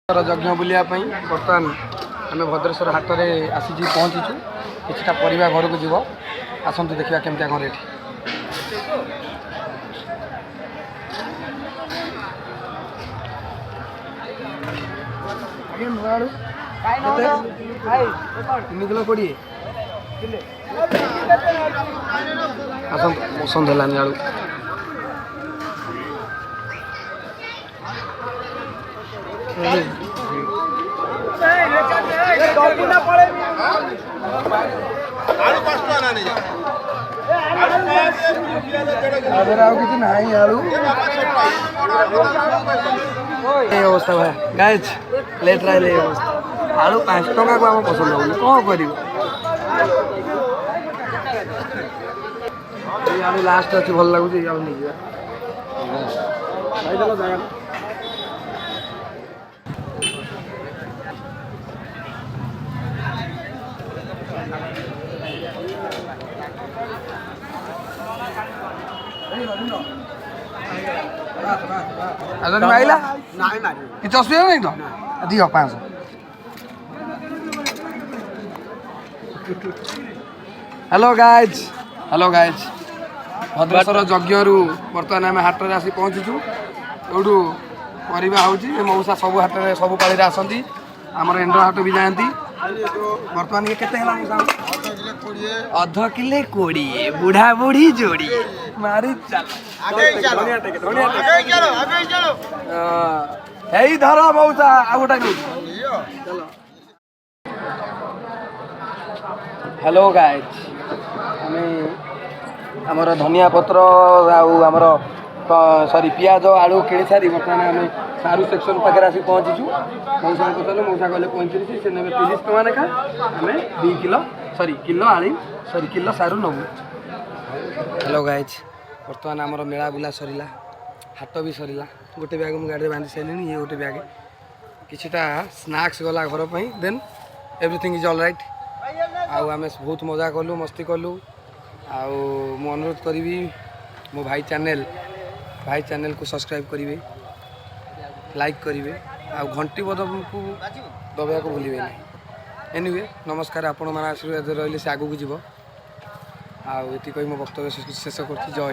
यज्ञ बुलिया बर्तमान आम भद्रेश्वर हाट में आसी पहुँचीचु किछटा परिवा घर को जीव आसतु देखा केमती कौन रेट तीन किलो 20 आसतु पसंद है आलू अवस्था भाई गाइज लेट रही अवस्था आलू 5 टका को आम पसंद हो कौन कर आलू लास्ट अच्छी भल लगुच आलू नहीं आइला किसी असुविधा नहीं तो दिह 500 हेलो गाइज भद्रेश्वर यज्ञ बर्तमान आम हाट में आसी पहुँचीचु एठू परिवा मऊसा सब हाट में सब पाली आसती आमर एंड्र हाट भी जाती बर्तमान ये केते अध किले 20 बुढ़ा बुढ़ी जोड़ी मारी चल धर मऊसा आ गोटा हेलो गाइज आमर धनिया पत्र आमर सॉरी पियाज आलू किणी सारी बर्तमान आम सारू सेक्शन पाखे आसी पहुँचीचु मऊसा पचारे मऊसा कहले 35 से ने 30 टका लेखा आम 2 किलो सॉरी किलो आली सॉरी किलो सारू नबू हेलो गाइज बर्तमान आमर मेला बुला सरला हाट भी सरला गोटे बैग मुझे गाड़ी बांधि सारे ये गोटे बैग किछटा स्नैक्स गला घर पर then everything is all right आउ आम बहुत मजा कलु मस्ती कलु आउ मु अनुरोध करी मो भाई चैनल को सब्सक्राइब करेंगे लाइक करेंगे आउ घंटी बदम को दबाया को भूलिए नहीं एनीवे नमस्कार आपण मान आशीर्वाद रही से आगू को जीव आउ ये मो वक्तव्य शेष कर जय हिंद।